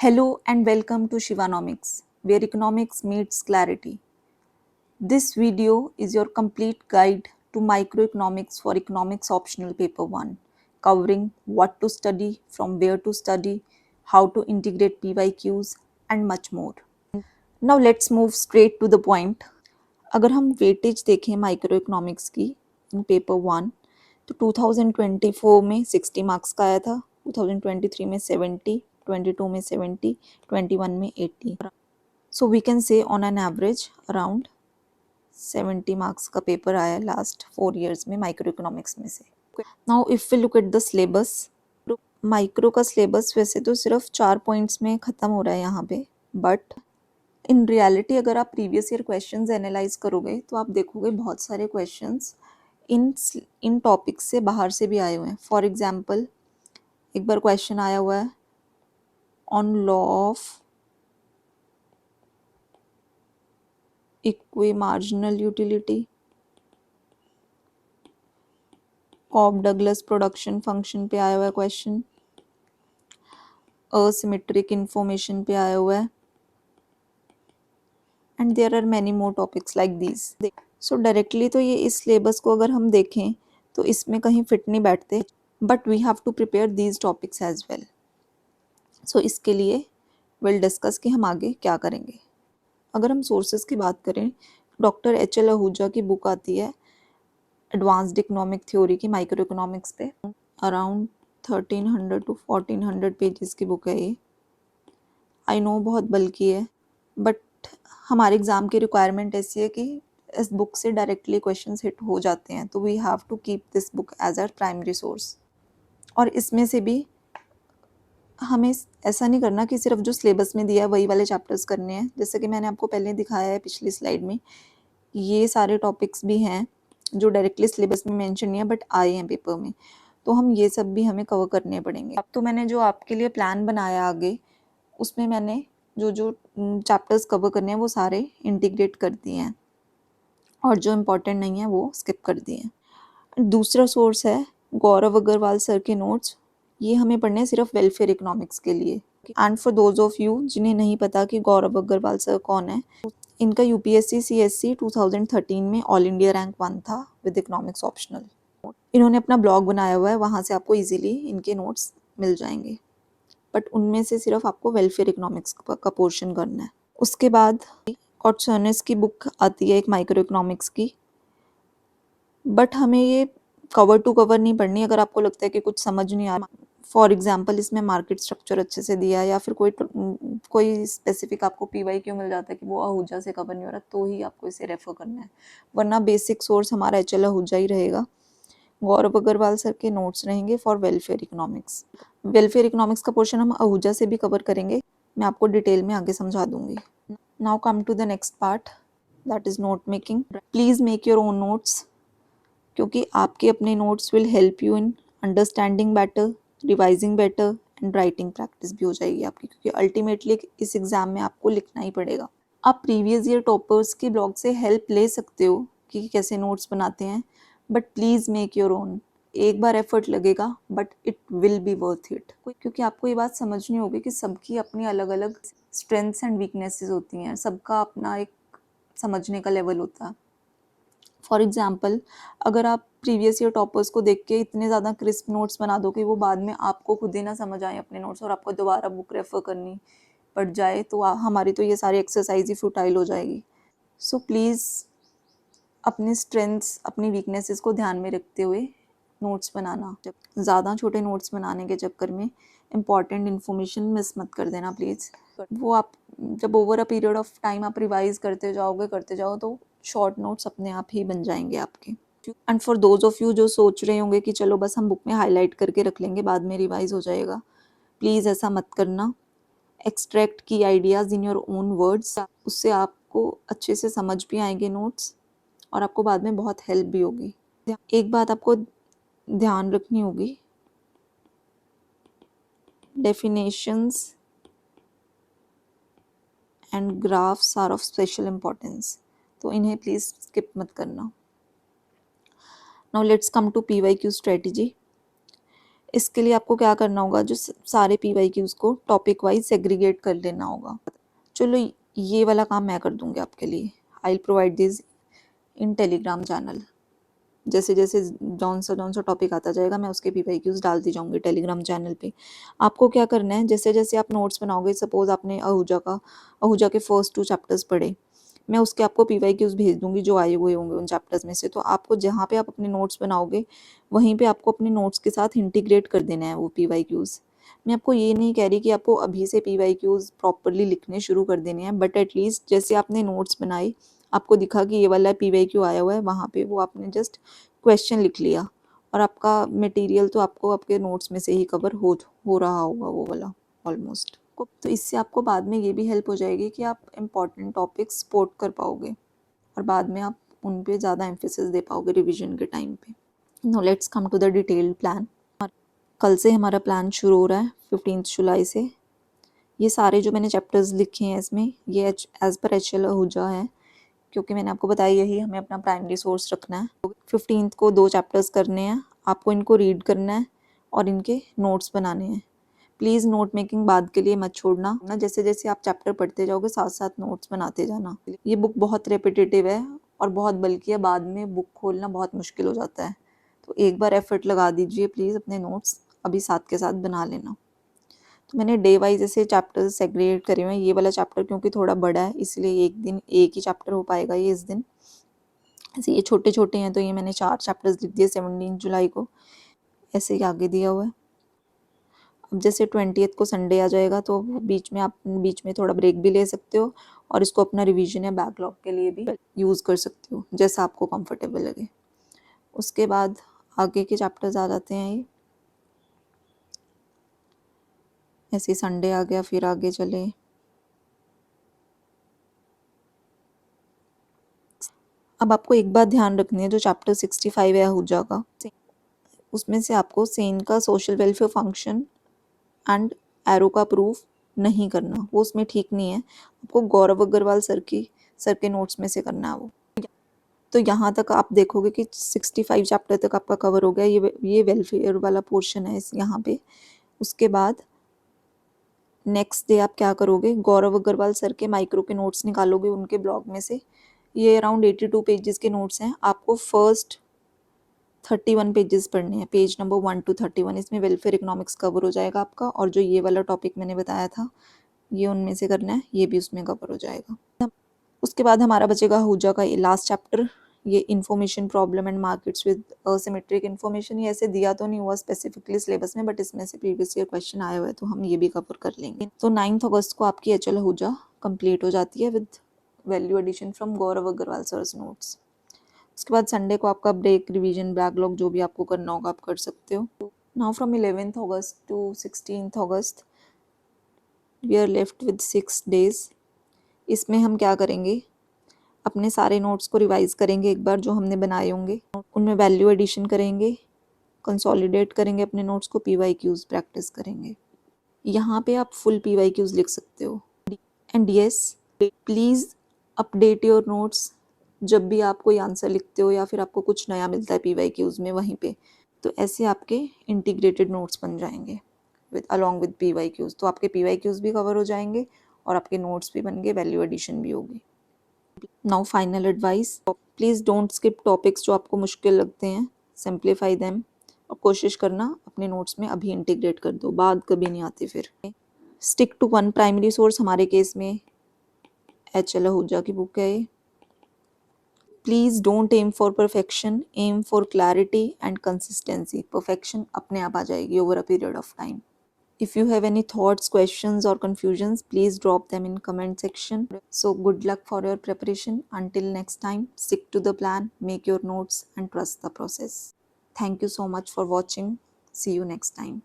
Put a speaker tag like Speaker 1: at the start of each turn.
Speaker 1: Hello and welcome to Shivanomics, where economics meets clarity. This video is your complete guide to microeconomics for economics optional paper 1, covering what to study, from where to study, how to integrate PYQs and much more. Now let's move straight to the point. अगर हम weightage देखें micro economics की इन paper 1 तो 2024 में 60 marks का आया था, 2023 में 70, 22 में 70, 21 में 80. So we can say on an average around 70 marks का पेपर आया लास्ट 4 इयर्स में माइक्रो इकोनॉमिक्स में से. Now if we look at the syllabus, micro का सिलेबस वैसे तो सिर्फ 4 पॉइंट्स में ख़त्म हो रहा है यहाँ पे, बट इन रियलिटी अगर आप प्रीवियस ईयर क्वेश्चंस एनालाइज करोगे तो आप देखोगे बहुत सारे क्वेश्चंस इन टॉपिक्स से बाहर से भी आए हुए हैं. फॉर एग्जांपल एक बार क्वेश्चन आया हुआ है on law of equi marginal utility, Cobb Douglas production function पे आया हुआ है क्वेश्चन, असिमेट्रिक इंफॉर्मेशन पे आया हुआ है, and there are many more topics like this. So directly तो ये इस सिलेबस को अगर हम देखें तो इसमें कहीं फिट नहीं बैठते, but we have to prepare these topics as well. So इसके लिए विल डिस्कस कि हम आगे क्या करेंगे. अगर हम सोर्सेज की बात करें, डॉक्टर एच.एल. आहूजा की बुक आती है एडवांस्ड इकोनॉमिक थ्योरी की माइक्रो इकोनॉमिक्स पे, अराउंड 1300 to 1400 पेजेस की बुक है ये. आई नो बहुत बल्कि है, बट हमारे एग्ज़ाम की रिक्वायरमेंट ऐसी है कि इस बुक से डायरेक्टली क्वेश्चंस हिट हो जाते हैं, तो we have to keep this book as our primary source. और इसमें से भी हमें ऐसा नहीं करना कि सिर्फ जो सिलेबस में दिया है वही वाले चैप्टर्स करने हैं. जैसे कि मैंने आपको पहले दिखाया है पिछली स्लाइड में, ये सारे टॉपिक्स भी हैं जो डायरेक्टली सिलेबस में मेंशन नहीं है बट आए हैं पेपर में, तो हम ये सब भी हमें कवर करने पड़ेंगे. अब तो मैंने जो आपके लिए प्लान बनाया आगे, उसमें मैंने जो जो चैप्टर्स कवर करने हैं वो सारे इंटीग्रेट कर दिए हैं और जो इम्पोर्टेंट नहीं है वो स्किप कर दिए हैं. दूसरा सोर्स है गौरव अग्रवाल सर के नोट्स. ये हमें पढ़ने हैं सिर्फ वेलफेयर इकोनॉमिक्स के लिए. And for those of you जिन्हें नहीं पता कि गौरव अग्रवाल सर कौन है, इनका यूपीएससी सीएससी 2013 में ऑल इंडिया रैंक 1 था विद इकोनॉमिक्स ऑप्शनल. इन्होंने अपना ब्लॉग बनाया हुआ है, वहाँ से आपको इजीली इनके नोट्स मिल जाएंगे, बट उनमें से सिर्फ आपको वेलफेयर इकोनॉमिक्स का पोर्शन करना है. उसके बाद कॉटसर्नेस की बुक आती है एक माइक्रो इकोनॉमिक्स की, बट हमें ये कवर टू कवर नहीं पढ़नी. अगर आपको लगता है कि कुछ समझ नहीं आ रहा, फॉर एग्जांपल इसमें मार्केट स्ट्रक्चर अच्छे से दिया है या फिर कोई स्पेसिफिक आपको PYQ मिल जाता है कि वो आहूजा से कवर नहीं हो रहा, तो ही आपको इसे रेफर करना है, वरना बेसिक सोर्स हमारा एच.एल. आहूजा ही रहेगा. गौरव अग्रवाल सर के नोट्स रहेंगे for welfare economics. Welfare economics का पोर्शन हम आहूजा से भी कवर करेंगे, मैं आपको डिटेल में आगे समझा दूंगी. Now come to the next part, that is note making. Please make your own notes, क्योंकि आपके अपने notes will help you in understanding better, revising better and writing practice भी हो जाएगी आपकी, क्योंकि अल्टीमेटली इस एग्ज़ाम में आपको लिखना ही पड़ेगा. आप प्रीवियस ईयर टॉपर्स के ब्लॉग से हेल्प ले सकते हो कि कैसे नोट्स बनाते हैं, but please make your own. एक बार एफर्ट लगेगा but it will be worth it, क्योंकि आपको ये बात समझनी होगी कि सबकी अपनी अलग अलग स्ट्रेंथ्स एंड वीकनेसेस होती हैं, सबका अपना एक समझने का लेवल होता है. फॉर एग्जाम्पल अगर आप प्रीवियस ईयर टॉपर्स को देख के इतने ज़्यादा क्रिस्प नोट्स बना दो कि वो बाद में आपको खुद ही ना समझ आए अपने नोट्स और आपको दोबारा बुक रेफर करनी पड़ जाए, तो हमारी तो ये सारी एक्सरसाइज ही फ्यूटाइल हो जाएगी. सो प्लीज़ अपने स्ट्रेंथ्स अपनी वीकनेसेस को ध्यान में रखते हुए नोट्स बनाना. ज़्यादा छोटे नोट्स बनाने के चक्कर में इम्पॉर्टेंट इन्फॉर्मेशन मिस मत कर देना प्लीज़. वो आप जब over a period of time आप रिवाइज करते जाओ तो शॉर्ट नोट्स अपने आप ही बन जाएंगे आपके. And for those of you जो सोच रहे होंगे कि चलो बस हम बुक में हाईलाइट करके रख लेंगे बाद में रिवाइज हो जाएगा, प्लीज़ ऐसा मत करना. एक्सट्रैक्ट की ideas in your own words, उससे आपको अच्छे से समझ भी आएंगे नोट्स और आपको बाद में बहुत हेल्प भी होगी. एक बात आपको ध्यान रखनी होगी, definitions and graphs are of special importance, तो इन्हें प्लीज़ स्किप मत करना. Now let's come to PYQ strategy. इसके लिए आपको क्या करना होगा, जो सारे PYQs को टॉपिक वाइज सेग्रीगेट कर लेना होगा। चलो ये वाला काम मैं कर दूंगी आपके लिए। I will provide this in Telegram channel. जैसे जैसे जौन सा टॉपिक आता जाएगा मैं उसके PYQs डालती जाऊंगी टेलीग्राम चैनल पे। आपको क्या करना है, जैसे जैसे आप नोट्स बनाओगे, सपोज आपने आहूजा के फर्स्ट 2 चैप्टर्स पढ़े, मैं उसके आपको PYQs भेज दूंगी जो आए हुए होंगे उन चैप्टर्स में से। तो आपको जहाँ पे आप अपने नोट्स बनाओगे वहीं पे आपको अपने नोट्स के साथ इंटीग्रेट कर देना है वो PYQs। मैं आपको ये नहीं कह रही कि आपको अभी से PYQs प्रॉपरली लिखने शुरू कर देने हैं, बट एटलीस्ट जैसे आपने नोट्स बनाए, आपको दिखा कि ये वाला PYQ आया हुआ है, वहाँ पे वो आपने जस्ट क्वेश्चन लिख लिया और आपका मटेरियल तो आपको आपके नोट्स में से ही कवर हो रहा होगा वो वाला ऑलमोस्ट। तो इससे आपको बाद में ये भी हेल्प हो जाएगी कि आप इम्पॉर्टेंट टॉपिक्स स्पॉट कर पाओगे और बाद में आप उन पे ज़्यादा एम्फेसिस दे पाओगे रिवीजन के टाइम पे। No let's come to the detailed plan. कल से हमारा प्लान शुरू हो रहा है 15 जुलाई से। ये सारे जो मैंने चैप्टर्स लिखे हैं इसमें ये एज पर HL आहूजा है, क्योंकि मैंने आपको बताया यही हमें अपना प्राइमरी सोर्स रखना है। 15 को 2 चैप्टर्स करने हैं, आपको इनको रीड करना है और इनके नोट्स बनाने हैं। प्लीज़ नोट मेकिंग बाद के लिए मत छोड़ना ना, जैसे जैसे आप चैप्टर पढ़ते जाओगे साथ साथ नोट्स बनाते जाना। ये बुक बहुत रेपिटेटिव है और बहुत बल्कि है, बाद में बुक खोलना बहुत मुश्किल हो जाता है। तो एक बार एफर्ट लगा दीजिए प्लीज़, अपने नोट्स अभी साथ के साथ बना लेना। तो मैंने डे वाइज ऐसे चैप्टर्स सेग्रीगेट करे हुए हैं। ये वाला चैप्टर क्योंकि थोड़ा बड़ा है इसलिए एक दिन एक ही चैप्टर हो पाएगा ये इस दिन। ऐसे ये छोटे छोटे हैं तो ये मैंने 4 चैप्टर्स लिख दिए 17 जुलाई को, ऐसे ही आगे दिया हुआ है। अब जैसे 20th को संडे आ जाएगा तो बीच में थोड़ा ब्रेक भी ले सकते हो और इसको अपना रिवीजन या बैकलॉग के लिए भी यूज़ कर सकते हो, जैसा आपको कंफर्टेबल लगे। उसके बाद आगे के चैप्टर्स आ जाते हैं। ये ऐसे संडे आ गया, फिर आगे चले। अब आपको एक बात ध्यान रखनी है, जो चैप्टर 65 है आहूजा का, उसमें से आपको सेन का social welfare function and arrow का प्रूफ नहीं करना, वो उसमें ठीक नहीं है। आपको गौरव अग्रवाल सर के नोट्स में से करना है वो। तो यहाँ तक आप देखोगे कि 65 चैप्टर तक आपका कवर हो गया। ये वेलफेयर वाला पोर्शन है इस यहाँ पे। उसके बाद नेक्स्ट डे आप क्या करोगे, गौरव अग्रवाल सर के माइक्रो के नोट्स निकालोगे उनके ब्लॉग में से। ये अराउंड 82 पेजेस के नोट्स हैं। आपको फर्स्ट 31 पेजेस पढ़ने हैं, पेज नंबर 1 to 31। इसमें वेलफेयर इकोनॉमिक्स कवर हो जाएगा आपका, और जो ये वाला टॉपिक मैंने बताया था ये उनमें से करना है, ये भी उसमें कवर हो जाएगा। उसके बाद हमारा बचेगा आहूजा का लास्ट चैप्टर, ये information problem and markets with asymmetric information. ये ऐसे दिया तो नहीं हुआ स्पेसिफिकली सिलेबस में, बट इसमें से प्रीवियस ईयर क्वेश्चन आया हुआ है तो हम ये भी कवर कर लेंगे। तो 9 अगस्त को आपकी HL आहूजा कंप्लीट हो जाती है with value addition from Gaurav Agarwal sir's notes. उसके बाद संडे को आपका ब्रेक, रिवीजन, बैकलॉग जो भी आपको करना होगा आप कर सकते हो। Now from 11th August to 16th August we are left with 6 days। इसमें हम क्या करेंगे, अपने सारे नोट्स को रिवाइज करेंगे एक बार जो हमने बनाए होंगे, उनमें वैल्यू एडिशन करेंगे, कंसोलिडेट करेंगे अपने नोट्स को, PYQs प्रैक्टिस करेंगे। यहाँ पे आप फुल PYQs लिख सकते हो। And yes, please update your notes. जब भी आप कोई आंसर लिखते हो या फिर आपको कुछ नया मिलता है PYQs में वहीं पे, तो ऐसे आपके इंटीग्रेटेड नोट्स बन जाएंगे अलॉन्ग विद PYQs। तो आपके PYQs भी कवर हो जाएंगे और आपके नोट्स भी बन गए, वैल्यू एडिशन भी होगी। Now final advice, please don't skip topics जो आपको मुश्किल लगते हैं, सिंप्लीफाई देम और कोशिश करना अपने नोट्स में अभी इंटीग्रेट कर दो, बाद कभी नहीं आती फिर। Stick to one primary source, हमारे केस में HL आहूजा की बुक है ये। Please don't aim for perfection, aim for clarity and consistency. Perfection अपने आप आ जाएगी over a period of time. If you have any thoughts, questions or confusions, please drop them in comment section. So good luck for your preparation. Until next time, stick to the plan, make your notes and trust the process. Thank you so much for watching. See you next time.